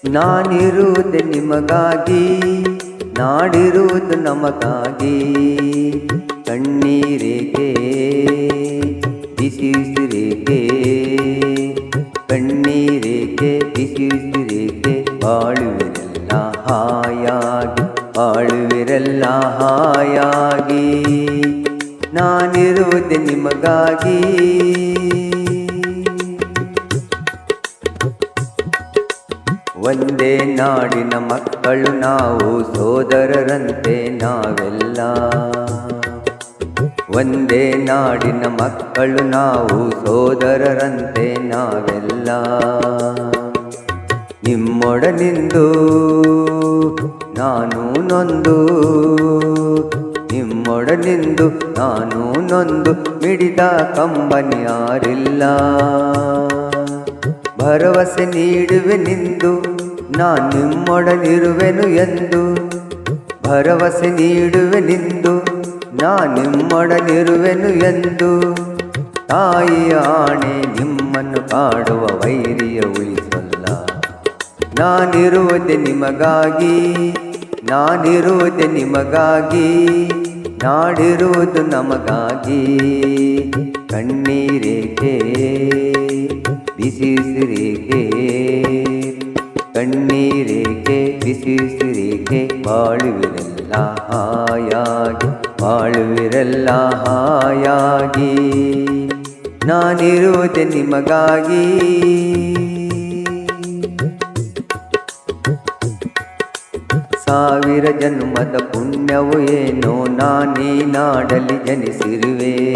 ನಾನಿರುವುದು ನಿಮಗಾಗಿ, ನಾಡಿರುವುದು ನಮಗಾಗಿ. ಕಣ್ಣೀರೇಕೆ ಬಿಸಿರೇಕೆ, ಕಣ್ಣೀರೇಕೆ ಬಿಸಿರೇಕೆ, ಬಾಳುವಿರೆಲ್ಲ ಹಾಯಾಗಿ, ಬಾಳುವಿರೆಲ್ಲ ಹಾಯಾಗಿ. ನಾನಿರುವುದು ನಿಮಗಾಗಿ. ಒಂದೇ ನಾಡಿನ ಮಕ್ಕಳು ನಾವು, ಸೋದರರಂತೆ ನಾವೆಲ್ಲ. ಒಂದೇ ನಾಡಿನ ಮಕ್ಕಳು ನಾವು, ಸೋದರರಂತೆ ನಾವೆಲ್ಲ. ನಿಮ್ಮೊಡನಿಂದು ನಾನು ನೊಂದು, ನಿಮ್ಮೊಡನಿಂದು ನಾನು ನೊಂದು, ಮಿಡಿದ ಕಂಬನಿ ಯಾರಿಲ್ಲ. ಭರವಸೆ ನೀಡುವೆನೆಂದು ನಾನು ನಿಮ್ಮೊಡನಿರುವೆನು ಎಂದು, ಭರವಸೆ ನೀಡುವೆನೆಂದು ನಾನು ನಿಮ್ಮೊಡನಿರುವೆನು ಎಂದು. ತಾಯಿಯ ಆಣೆ ನಿಮ್ಮನ್ನು ಕಾಡುವ ವೈರಿಯ ಉಳಿಸಲ್ಲ. ನಾನಿರುವುದೇ ನಿಮಗಾಗಿ, ನಾನಿರುವುದೇ ನಿಮಗಾಗಿ, ನಾಡಿರುವುದು ನಮಗಾಗಿ. ಕಣ್ಣೀರೇಕೆ ಬಿಸಿರೇಕೆ, ಕಣ್ಣೀರೇಕೆ ಬಿಸಿರೇಕೆ, ಬಾಳುವಿರೆಲ್ಲ ಹಾಯಾಗಿ, ಬಾಳುವಿರೆಲ್ಲ ಹಾಯಾಗಿ. ನಾನಿರುವುದೇ ನಿಮಗಾಗಿ. ಸಾವಿರ ಜನ್ಮದ ಪುಣ್ಯವು ಏನೋ ನಾನೀ ನಾಡಲಿ ಜನಿಸಿರುವೆ.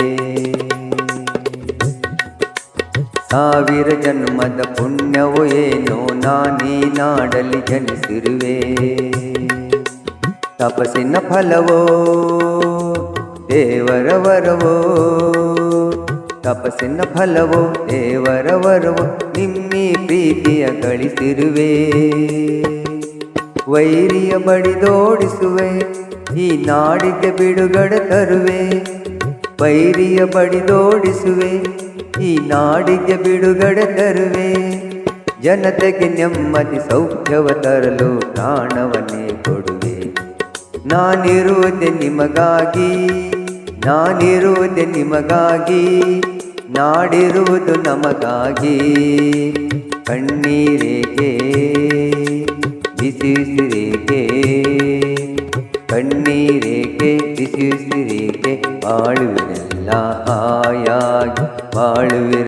ಸಾವಿರ ಜನ್ಮದ ಪುಣ್ಯವು ಏನೋ ನಾನೀ ನಾಡಲಿ ಜನಿಸಿರುವೆ. ತಪಸ್ಸಿನ ಫಲವೋ ದೇವರ ವರವೋ, ತಪಸ್ಸಿನ ಫಲವೋ ದೇವರ ವರವೋ, ನಿಮ್ಮಿ ಪ್ರೀತಿಯ ಗಳಿಸಿರುವೆ. ವೈರಿಯ ಬಡಿದೋಡಿಸುವೆ, ಈ ನಾಡಿಗೆ ಬಿಡುಗಡೆ ತರುವೆ. ವೈರಿಯ ಬಡಿದೋಡಿಸುವೆ, ಈ ನಾಡಿಗೆ ಬಿಡುಗಡೆ ತರುವೆ. ಜನತೆಗೆ ನೆಮ್ಮದಿ ಸೌಖ್ಯವ ತರಲು ಪ್ರಾಣವನ್ನೇ ಕೊಡುವೆ. ನಾನಿರುವುದೇ ನಿಮಗಾಗಿ, ನಾನಿರುವುದೇ ನಿಮಗಾಗಿ, ನಾಡಿರುವುದು ನಮಗಾಗಿ. ಕಣ್ಣೀರೇಕೆ ಬಿಸಿರೇಕೆ, ಕಣ್ಣೀರೇಕೆ ಬಿಸಿರೇಕೆ, ಬಾಳುವಿರೆಲ್ಲ ಹಾಯಾಗಿ, ಬಾಳುವಿರ